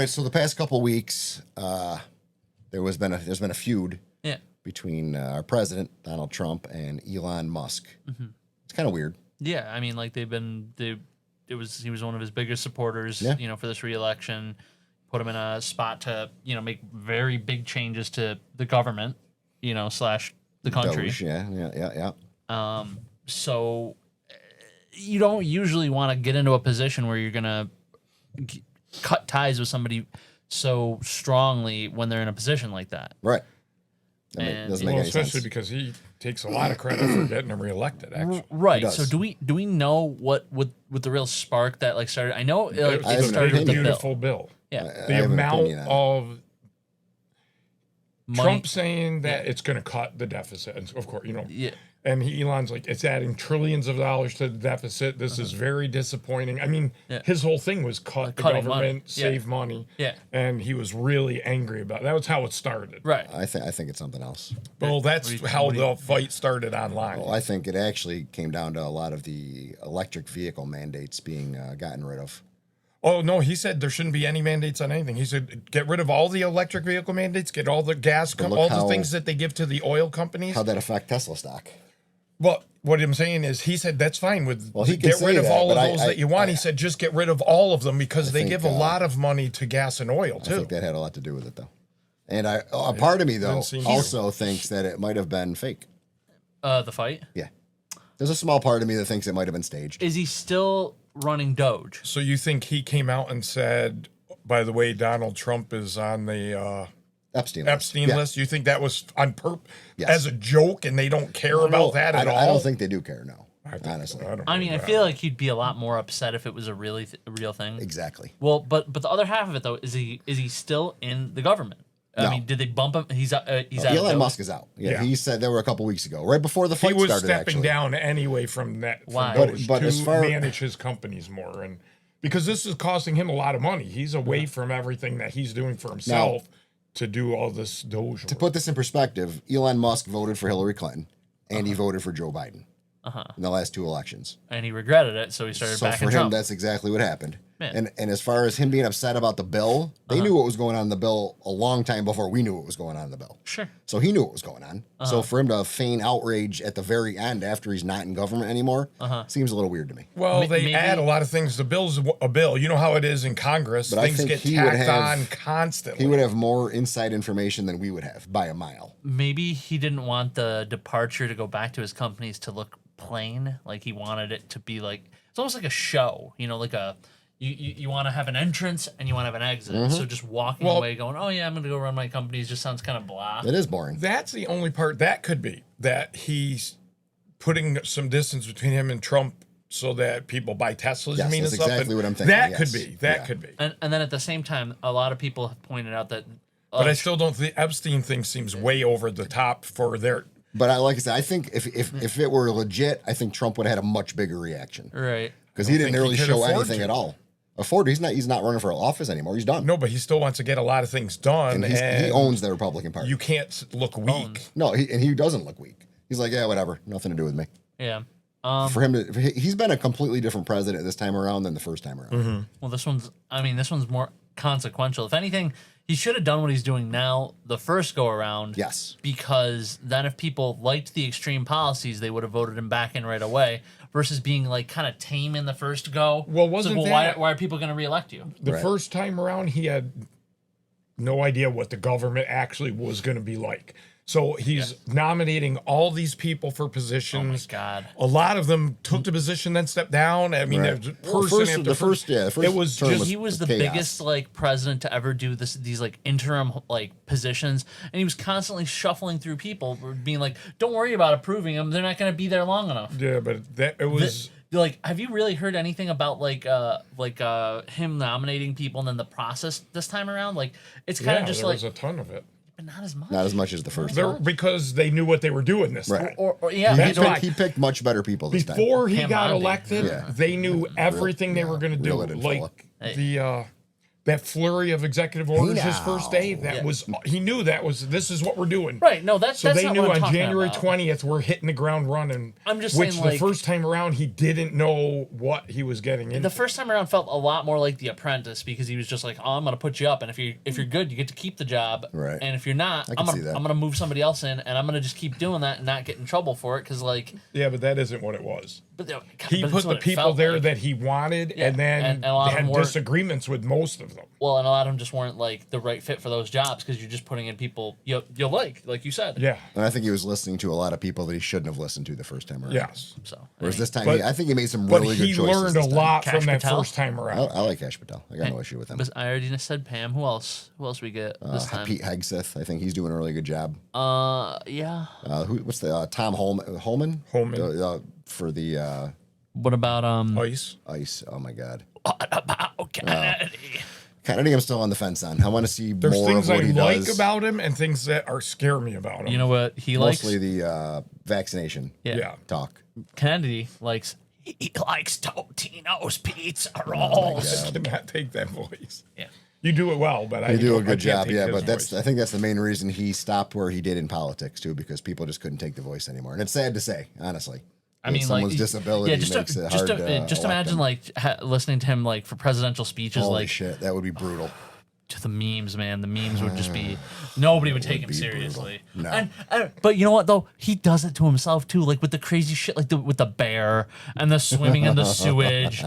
right, so the past couple weeks, there's been a feud between our president Donald Trump and Elon Musk. It's kind of weird. Yeah, I mean, like he was one of his biggest supporters, for this re-election. Put him in a spot to, make very big changes to the government, / the country. Doge, yeah. So you don't usually want to get into a position where you're gonna cut ties with somebody so strongly when they're in a position like that. Right. Doesn't make any especially sense. because he takes a lot of credit for getting him reelected. Actually, right. So do we know what the real spark that started? I know it started with the beautiful bill. Yeah, The amount of money. Trump saying that it's going to cut the deficit, and of course, and Elon's like, it's adding trillions of dollars to the deficit. This is very disappointing. I mean, his whole thing was cut the government, money. save money. Yeah. And he was really angry about it. That was how it started. Right. I think it's something else. Well, that's how the fight started online. Well, I think it actually came down to a lot of the electric vehicle mandates being gotten rid of. Oh, no, he said there shouldn't be any mandates on anything. He said get rid of all the electric vehicle mandates, get all the gas, all the things that they give to the oil companies. How'd that affect Tesla stock? Well, what I'm saying is he said that's fine with he can get rid of that, all of but those that you want. He said just get rid of all of them because they give a lot of money to gas and oil, too. I think that had a lot to do with it, though. And a part of me, though, also thinks that it might have been fake. The fight? Yeah. There's a small part of me that thinks it might have been staged. Is he still running Doge? So you think he came out and said, by the way, Donald Trump is on the Epstein list? You think that was on purpose as a joke and they don't care about that at all? I don't think they do care, no. Honestly. I feel like he'd be a lot more upset if it was a real thing. Exactly. Well, but the other half of it, though, is he still in the government? No. I mean, did they bump him? He's out. Elon Musk is out. Yeah, he said that were a couple weeks ago, right before the fight started. He was stepping down anyway from that. Why? But as far manage his companies more, and because this is costing him a lot of money, he's away from everything that he's doing for himself to do all this Doge. To put this in perspective, Elon Musk voted for Hillary Clinton, and he voted for Joe Biden in the last two elections. And he regretted it, so he started backing Trump. So for him, that's exactly what happened. And as far as him being upset about the bill, they knew what was going on in the bill a long time before we knew what was going on in the bill. Sure. So he knew what was going on. So for him to feign outrage at the very end after he's not in government anymore seems a little weird to me. Well, they add a lot of things. The bill's a bill. You know how it is in Congress. But things get tacked on constantly. He would have more inside information than we would have by a mile. Maybe he didn't want the departure to go back to his companies to look plain. Like he wanted it to be like, it's almost like a show, like a... You want to have an entrance and you want to have an exit. So just walking away going, oh, yeah, I'm going to go run my companies just sounds kind of blah. It is boring. That's the only part that could be, that he's putting some distance between him and Trump so that people buy Teslas. Yes, that's exactly what I'm thinking. That could be. That could be. And then at the same time, a lot of people have pointed out that... but I still don't think Epstein thing seems way over the top for their... But like I said, I think if it were legit, I think Trump would have had a much bigger reaction. Right. Because he didn't really show anything at all. He's not running for office anymore. He's done. No, but he still wants to get a lot of things done. And he owns the Republican Party. You can't look weak. No, he doesn't look weak. He's like, yeah, whatever, nothing to do with me. Yeah. For him he's been a completely different president this time around than the first time around. Well, this one's more consequential. If anything, he should have done what he's doing now the first go around. Yes. Because then if people liked the extreme policies, they would have voted him back in right away. Versus being like kind of tame in the first go. Well, why are people going to reelect you? The first time around, he had no idea what the government actually was going to be like. So he's nominating all these people for positions. Oh my God! A lot of them took the position, then stepped down. I mean, the first it was just he was the biggest president to ever do these interim positions, and he was constantly shuffling through people, being like, "Don't worry about approving them; they're not going to be there long enough." Yeah, but it was. Have you really heard anything about him nominating people and then the process this time around? It's kind of just there was a ton of it. But not as much. Not as much as the first time. Because they knew what they were doing this time. He picked much better people this time. Before he got elected, they knew everything they were going to do. that flurry of executive orders his first day, he knew this is what we're doing. Right. No, that's so that's they not knew what I'm on talking January about. 20th we're hitting the ground running. I'm just which saying, the like, first time around he didn't know what he was getting into. The first time around felt a lot more like The Apprentice because he was just like, "Oh, I'm gonna put you up, and if you're good, you get to keep the job, right? And if you're not, I'm gonna move somebody else in, and I'm gonna just keep doing that and not get in trouble for it because like yeah, but that isn't what it was. But he put the people there that he wanted, and then they had disagreements with most of them. Well, and a lot of them just weren't like the right fit for those jobs because you're just putting in people you like you said. Yeah, and I think he was listening to a lot of people that he shouldn't have listened to the first time around. Yes. So whereas this time, I think he made some really good choices. But he learned a lot Cash from Patel? that first time around. I like Cash Patel. I got no issue with him. I already just said Pam. Who else? Who else we get this time? Pete Hegseth. I think he's doing a really good job. Yeah. What's the Tom Holman? For the. What about Ice? Oh my God. What about Kennedy? Kennedy, I'm still on the fence on. I want to see There's more things of what he I does. like about him and things that scare me about him. You know what he likes? Mostly the vaccination talk. Kennedy likes. He likes Totino's pizza rolls. I cannot take that voice. Yeah. You do it well, but You do a good job, yeah. But I think that's the main reason he stopped where he did in politics too, because people just couldn't take the voice anymore, and it's sad to say, honestly. I mean, someone's like, disability makes it hard to just imagine like listening to him like for presidential speeches. Holy like shit, that would be brutal. To the memes, man. The memes would just be nobody would take him seriously. No. But you know what though? He does it to himself too, like with the crazy shit, like with the bear and the swimming in the sewage,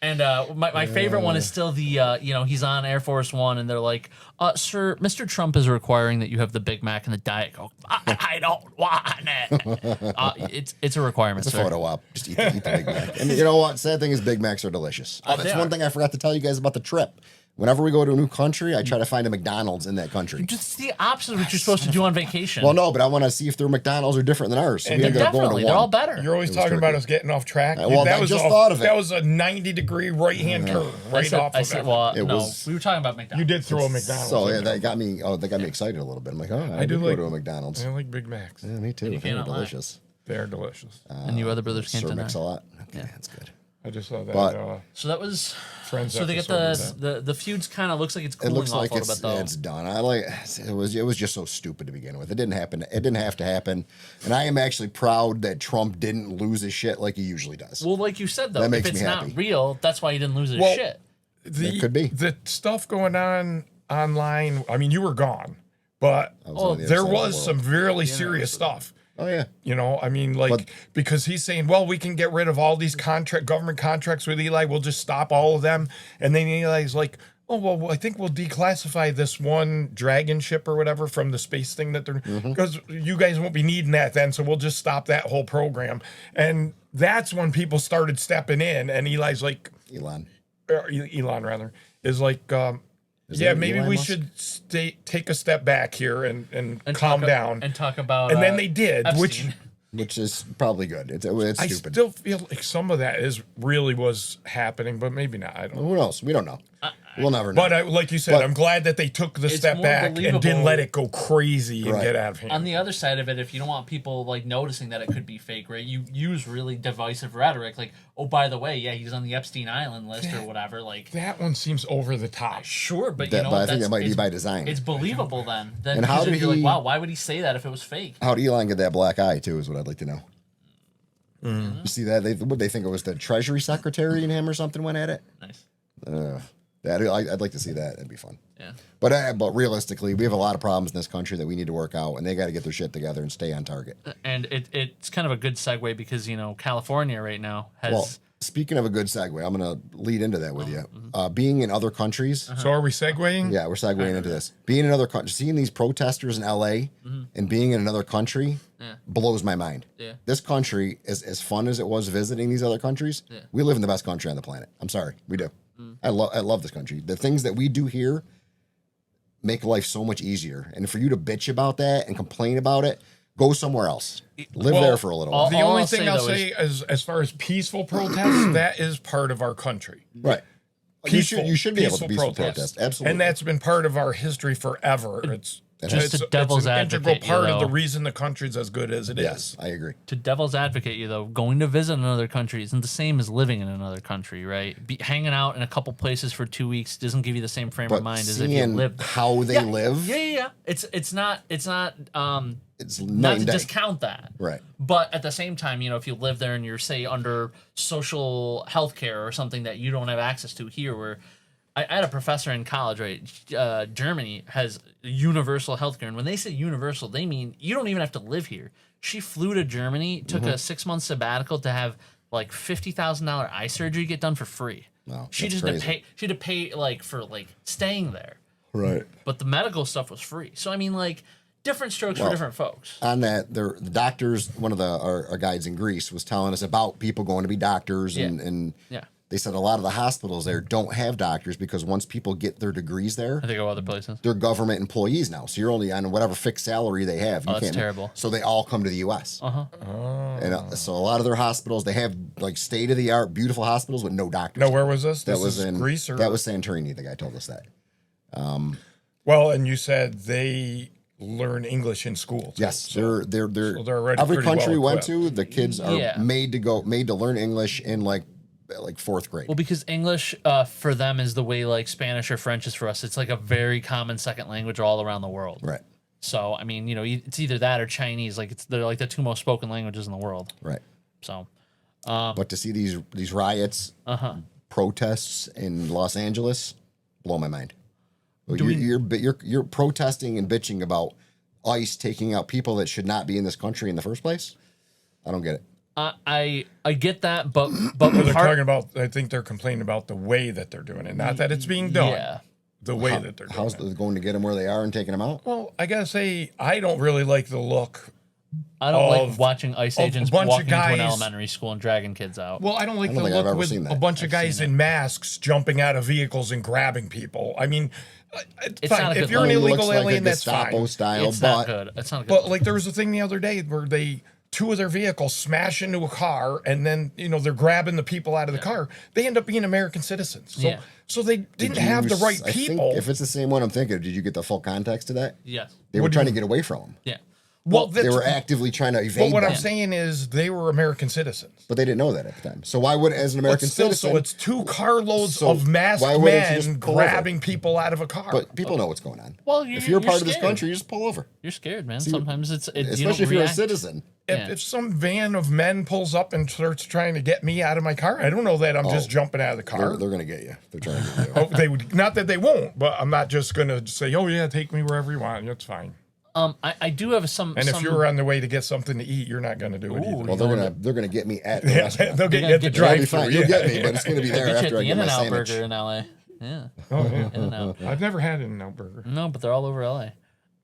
And my favorite one is still the he's on Air Force One and they're like, sir, Mr. Trump is requiring that you have the Big Mac and the Diet Coke. I don't want it. It's a requirement. It's a photo op. Just eat the Big Mac. And you know what? Sad thing is, Big Macs are delicious. That's one thing I forgot to tell you guys about the trip. Whenever we go to a new country, I try to find a McDonald's in that country. Just the opposite of what you're supposed to do on vacation. Well, no, but I want to see if their McDonald's are different than ours. So and they're all better. You're always talking about us getting off track. Well, I just thought of it. That was a 90-degree right-hand turn off of it. Well, we were talking about McDonald's. You did throw a McDonald's. So yeah, that got me. Oh, that got me excited a little bit. I'm like, I do go to a McDonald's. I like Big Macs. Yeah, me too. They're delicious. They're delicious. And you other brothers can't deny. Mix a lot. Okay, that's good. I just saw that. But, so that was Friends. So they get the feuds kind of looks like it's cooling off a little bit though. It's done. It was just so stupid to begin with. It didn't happen. It didn't have to happen. And I am actually proud that Trump didn't lose his shit like he usually does. Well, like you said though, that makes if it's me happy. not real, that's why he didn't lose his shit. It could be. The stuff going on online. I mean, you were gone, but there was some really serious stuff. Oh yeah. You know, I mean, because he's saying, well, we can get rid of all these government contracts with Eli. We'll just stop all of them. And then Eli's like, oh, well, I think we'll declassify this one Dragon ship or whatever from the space thing that they're, because you guys won't be needing that then. So we'll just stop that whole program. And that's when people started stepping in. And Eli's like, Elon rather, is like, maybe we should take a step back here and calm down and talk about. And then they did, Epstein. which is probably good. It's stupid. I still feel like some of that was happening, but maybe not. I don't know. Who knows? We don't know. We'll never know. But like you said, I'm glad that they took the step back and didn't let it go crazy and get out of hand. On the other side of it, if you don't want people like noticing that it could be fake, right? You use really divisive rhetoric, like, "Oh, by the way, he's on the Epstein Island list or whatever." Like that one seems over the top. Sure, but but I think that might be by design. It's believable then. And how did he? Like, wow, why would he say that if it was fake? How did Elon get that black eye too? Is what I'd like to know. You see that? Would they think it was the Treasury Secretary and him or something went at it? Nice. I'd like to see that. That'd be fun. Yeah. But realistically, we have a lot of problems in this country that we need to work out, and they got to get their shit together and stay on target. And it's kind of a good segue because California right now has. Well, speaking of a good segue, I'm going to lead into that with you. Being in other countries. So are we segueing? Yeah, we're segueing into this. Being in another country, seeing these protesters in LA and being in another country blows my mind. Yeah. This country, as fun as it was visiting these other countries, we live in the best country on the planet. I'm sorry, we do. I love this country. The things that we do here make life so much easier. And for you to bitch about that and complain about it, go somewhere else. Live there for a little while. The only thing I'll say is, as far as peaceful protests, that is part of our country. Right. You should be able to peaceful protest. Absolutely. And that's been part of our history forever. Just to devil's an advocate, integral part of the though. reason the country's as good as it is. Yes, I agree. To devil's advocate you though, going to visit another country isn't the same as living in another country, right? Hanging out in a couple places for 2 weeks doesn't give you the same frame of But mind as if you seeing live there. how they live, Yeah. It's not it's not night to and day. discount that. Right. But at the same time, if you live there and you're, say, under social health care or something that you don't have access to here, where I had a professor in college, right? Germany has universal health care. And when they say universal, they mean you don't even have to live here. She flew to Germany, took a 6-month sabbatical to have like $50,000 eye surgery get done for free. Wow, She that's just had to crazy. pay. She had to pay like for like staying there. Right. But the medical stuff was free. So I mean, like, different strokes for different folks. On that, the doctors, one of our guides in Greece was telling us about people going to be doctors, and Yeah. they said a lot of the hospitals there don't have doctors because once people get their degrees there, I think go other places. they're government employees now. So you're only on whatever fixed salary they have. You that's terrible. So they all come to the U.S. Uh-huh. And so a lot of their hospitals, they have like state of the art, beautiful hospitals with no doctors. No, where was this? That This was is in Greece, or that was Santorini. The guy told us that. well, and you said they learn English in school. Too. Yes, they're already every pretty country we well went to, the kids are Yeah. made to learn English in like fourth grade. Well, because English for them is the way like Spanish or French is for us. It's like a very common second language all around the world. Right. So I mean, it's either that or Chinese. Like they're like the two most spoken languages in the world. Right. So But to see these riots, protests in Los Angeles, blow my mind. You're protesting and bitching about ICE taking out people that should not be in this country in the first place. I don't get it. I get that, but They're talking about. I think they're complaining about the way that they're doing it, not that it's being done. Yeah. The way that they're doing How's it. it going to get them where they are and taking them out? Well, I gotta say, I don't really like the look. I don't like of- watching ICE of a agents bunch of walking into an guys- elementary school and dragging kids out. Well, I don't like I don't the think I've look ever with seen that. a bunch of guys seen in masks jumping out of vehicles and grabbing people. I mean, It's fine. not a If good you're an look. It looks illegal like alien, a that's Gestapo fine. style, It's but not good. It's not a good. But like there was a thing the other day where two of their vehicles smash into a car, and then they're grabbing the people out of the car. They end up being American citizens. So Yeah. so they didn't have the right I think people. if it's the same one I'm thinking, did you get the full context of that? Yes. They were trying to get away from them. Yeah. well, They were actively trying to evade but what them, I'm saying is they were American citizens. but they didn't know that at the time. So why would, as an But American still, citizen, so it's 2 carloads So of masked why wouldn't you just men pull over? grabbing people out of a car. but people know what's going on. Well, if you're you're part of this scared. country, you just pull over. You're scared, man. Sometimes you don't Especially if you're a react. citizen. Yeah. If some van of men pulls up and starts trying to get me out of my car, I don't know that I'm just jumping out of the car. They're going to get you. They're trying to get you. Oh, they would not that they won't, but I'm not just going to say, "Oh yeah, take me wherever you want." That's fine. I do have some. And some, if you're on the way to get something to eat, you're not going to do it either. Well, they're gonna get me at the Yeah, restaurant. they'll get They're you at gonna the get you. I'll be drive-thru. fine. You'll get me, but it's gonna be there get you after at I the get my In-N-Out sandwich. burger in LA. Yeah. Oh, yeah. In-N-Out. I've never had an In-N-Out burger. No, but they're all over LA.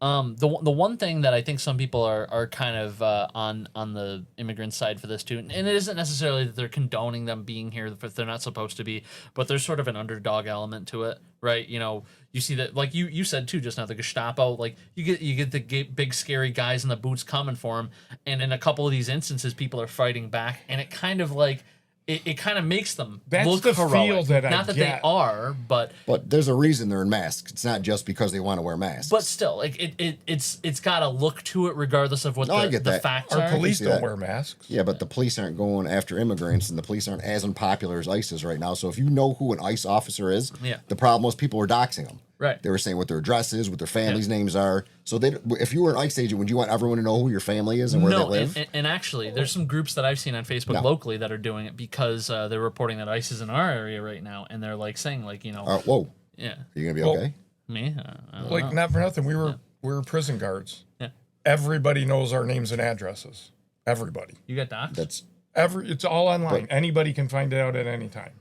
The one thing that I think some people are kind of on the immigrant side for this too, and it isn't necessarily that they're condoning them being here if they're not supposed to be, but there's sort of an underdog element to it, right? You see that, like you said too just now, the Gestapo, like you get the big scary guys in the boots coming for them, and in a couple of these instances, people are fighting back, and it kind of like. It kind of makes them That's look the heroic. feel that I Not that get. they are, but But there's a reason they're in masks. It's not just because they want to wear masks. but still, like it's got a look to it, regardless of what No, I get the that. facts Our are. police see don't that. wear masks. yeah, but the police aren't going after immigrants, and the police aren't as unpopular as ICE is right now. So if you know who an ICE officer is, Yeah. the problem was people were doxing them. Right. They were saying what their address is, what their families' names are. So if you were an ICE agent, would you want everyone to know who your family is and where they live? And actually, there's some groups that I've seen on Facebook No. locally that are doing it because they're reporting that ICE is in our area right now, and they're like saying like Whoa, yeah, are you gonna be Well, okay? me I don't Like know. not for nothing, we were prison guards. Yeah, Everybody knows our names and addresses. Everybody. you got docs. That's It's all online. Anybody can find it out at any time.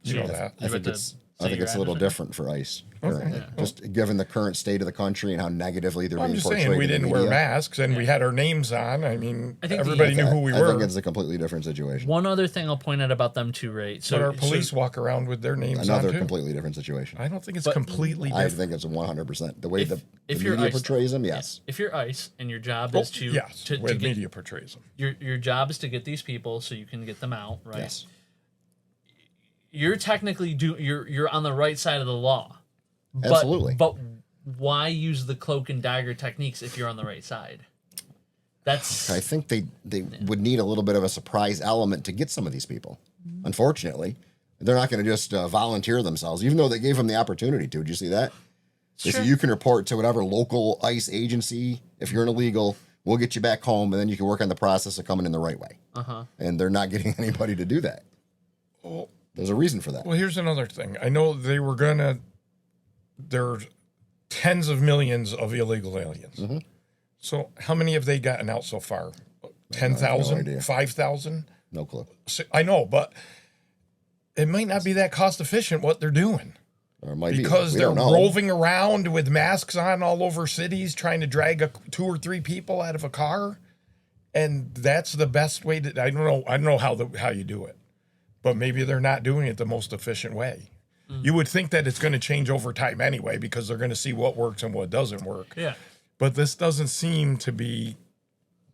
You know that. I think it's a little different for ICE currently. Yeah. Just given the current state of the country and how negatively they're I'm being just portrayed. saying we in the didn't wear media. masks and we had our names on. I mean, I think everybody knew who we I think were. it's a completely different situation. One other thing I'll point out about them too, right? So But our police walk around with their names Another on too. completely different situation. I don't think it's But- completely I different. think it's 100%. The way the if you're media ICE- portrays them, yes. if you're ICE and your job Oh, is to yes, to when get media portrays them. your job is to get these people so you can get them out, right? Yes. You're technically you're on the right side of the law. Absolutely. But why use the cloak and dagger techniques if you're on the right side? That's. I think they would need a little bit of a surprise element to get some of these people. Unfortunately, they're not going to just volunteer themselves, even though they gave them the opportunity to. Did you see that? They said you can report to whatever local ICE agency if you're an illegal. We'll get you back home, and then you can work on the process of coming in the right way. And they're not getting anybody to do that. Well, there's a reason for that. Well, here's another thing. I know they were gonna. There's tens of millions of illegal aliens. So how many have they gotten out so far? 10,000? 5,000? No clue. I know, but it might not be that cost efficient what they're doing. Or it might Because be. they're roving around with masks on all over cities trying to drag 2 or 3 people out of a car. And that's the best way to, I don't know how you do it. But maybe they're not doing it the most efficient way. You would think that it's going to change over time anyway because they're going to see what works and what doesn't work. Yeah. But this doesn't seem to be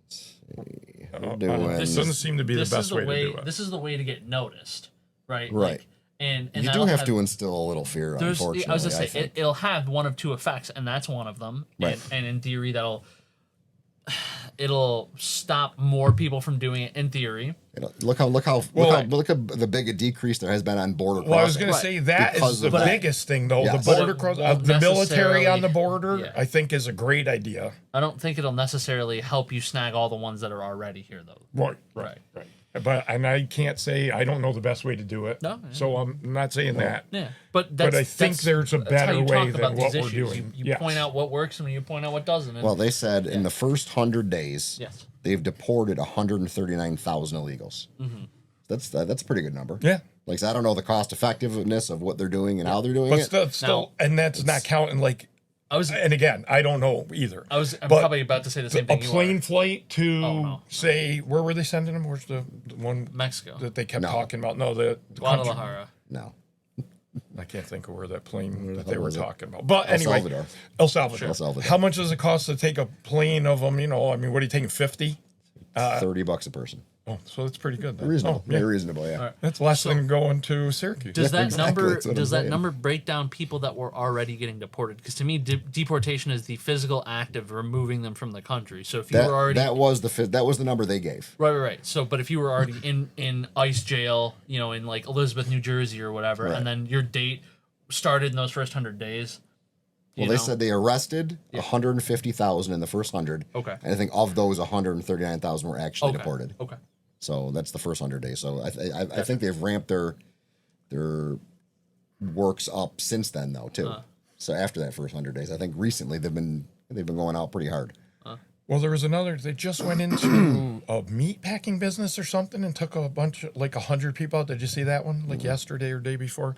this doesn't seem to be the best way to do it. This is the way to get noticed, right? Right. Like, and you do have to instill a little fear, unfortunately. I was going to say, it'll have one of 2 effects, and that's one of them. Right. And in theory, it'll stop more people from doing it in theory. Look at the big a decrease there has been on border crossing. Well, I was going to say that is the biggest thing, though. Yes. The border crossing, the military on the border, yeah. I think, is a great idea. I don't think it'll necessarily help you snag all the ones that are already here, though. Right. But I can't say I don't know the best way to do it. No, so I'm not saying that. Yeah, but I think there's a better way than what we're issues. doing. You point out what works and you point out what doesn't. And, well, they said in the first 100 days, they've deported 139,000 illegals. That's a pretty good number. Yeah. Like, I don't know the cost effectiveness of what they're doing and how they're doing it. But still, and that's not counting and again, I don't know either. I'm probably about to say the same thing. A plane flight to say, where were they sending them? Where's the one? Mexico. That they kept talking about. No, the Guadalajara. No. I can't think of where that plane that they were talking about. But anyway, El Salvador. El Salvador. How much does it cost to take a plane of them? What are you taking, 50? $30 a person. Oh, so that's pretty good then. Reasonable. Very reasonable, yeah. Right. That's less than going to Syracuse. Does that number break down people that were already getting deported? Because to me, deportation is the physical act of removing them from the country. So if you were already that was the number they gave. Right. So, but if you were already in ICE jail, in like Elizabeth, New Jersey or whatever, and then your date started in those first 100 days. Well, they said they arrested 150,000 in the first 100. Okay. And I think of those, 139,000 were actually deported. Okay. So that's the first 100 days. So I think they've ramped their works up since then, though, too. So after that first 100 days, I think recently they've been going out pretty hard. Well, there was they just went into a meat packing business or something and took a bunch of 100 people out. Did you see that one? Yesterday or day before?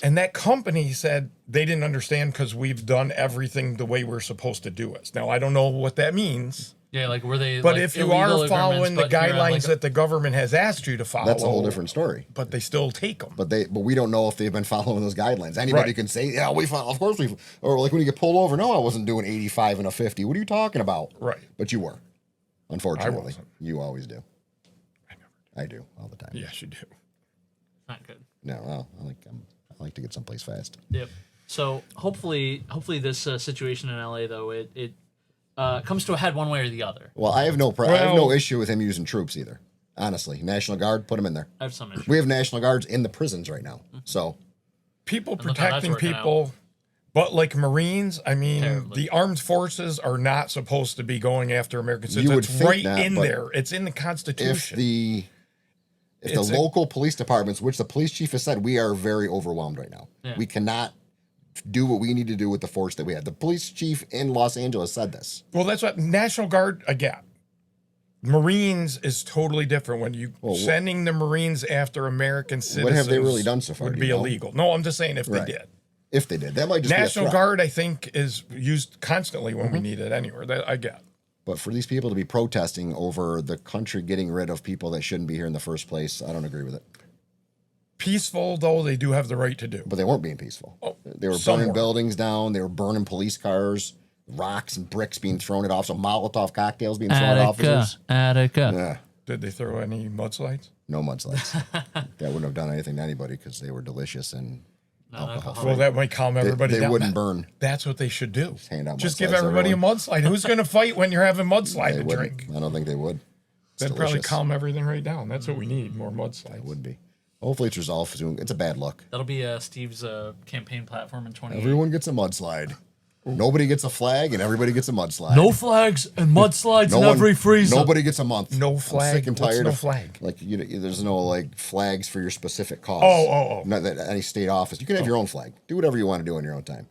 And that company said they didn't understand because we've done everything the way we're supposed to do it. Now, I don't know what that means. Yeah, were they? But if you are following the guidelines that the government has asked you to follow, that's a whole different story. But they still take them. But we don't know if they've been following those guidelines. Anybody can say, yeah, we follow. Of course we. Or when you get pulled over, no, I wasn't doing 85 and a 50. What are you talking about? Right. But you were. Unfortunately, I wasn't. You always do. I do all the time. Yes, you do. Not good. No, well, I like to get someplace fast. Yep. So hopefully this situation in LA though it comes to a head one way or the other. Well, I have no issue with him using troops either. Honestly, National Guard, put him in there. I have some issue. We have National Guards in the prisons right now. So people protecting people, but like Marines, the armed forces are not supposed to be going after American citizens. You would it's think right that, in there. It's in the Constitution. If the local police departments, which the police chief has said, we are very overwhelmed right now. Yeah. We cannot do what we need to do with the force that we have. The police chief in Los Angeles said this. Well, that's what National Guard, again, Marines is totally different. When you sending the Marines after American citizens, what have they really done so far? Would be illegal. No, I'm just saying if they did. If they did, that might just National be a Guard, I think, is used constantly when we need it anywhere. That I get. But for these people to be protesting over the country getting rid of people that shouldn't be here in the first place, I don't agree with it. Peaceful, though, they do have the right to do. But they weren't being peaceful. They were burning buildings down. They were burning police cars, rocks and bricks being thrown at officers, Molotov cocktails being thrown at officers. Attica. Yeah. Did they throw any mudslides? No mudslides. That wouldn't have done anything to anybody because they were delicious and alcohol. Well, that might calm everybody They down. wouldn't burn. That's what they should do. Hand out Just mudslides give to everybody everyone. a mudslide. Who's going to fight when you're having mudslide They to wouldn't. drink? I don't think they would. It's That'd probably delicious. calm everything right down. That's what we need, more mudslides. It would be. Hopefully it's resolved soon. It's a bad look. That'll be Steve's campaign platform in 20. Everyone gets a mudslide. Nobody gets a flag, and everybody gets a mudslide. No flags and mudslides No in one- every freezer. Nobody gets a month. No I'm flag? sick and What's tired no of flag? Like there's no like flags for your specific cause. Oh. Not that any state office. You can have your own flag. Do whatever you want to do in your own time.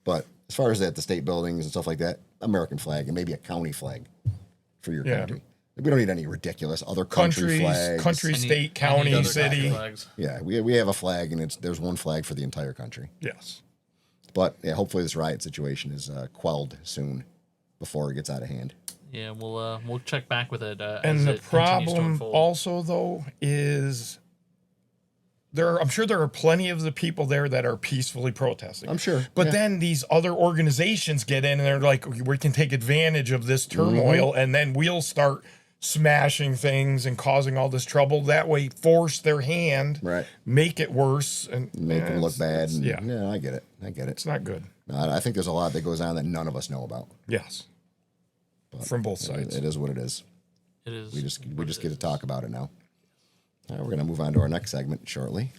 But as far as at the state buildings and stuff like that, American flag and maybe a county flag for your Yeah. country. We don't need any ridiculous other country flags. Country, I need- state, I need county, other city. flags. Yeah, we have a flag, and there's one flag for the entire country. Yes. But yeah, hopefully this riot situation is quelled soon before it gets out of hand. Yeah, we'll check back with it. And as the it continues to problem unfold. also, though, is I'm sure there are plenty of the people there that are peacefully protesting. I'm sure. But yeah. then these other organizations get in and they're like, we can take advantage of this turmoil, and then we'll start smashing things and causing all this trouble. That way, force their hand, Right. make it worse, and Make them look bad. And, yeah, I get it. it's not good. I think there's a lot that goes on that none of us know about. Yes, from both sides. It is what it is. It is. We just get to talk about it now. All right, we're gonna move on to our next segment shortly.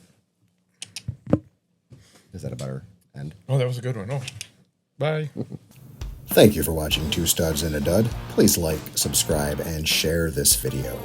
Is that a better end? Oh, that was a good one. Oh, bye. Thank you for watching Two Studs and a Dud. Please like, subscribe, and share this video.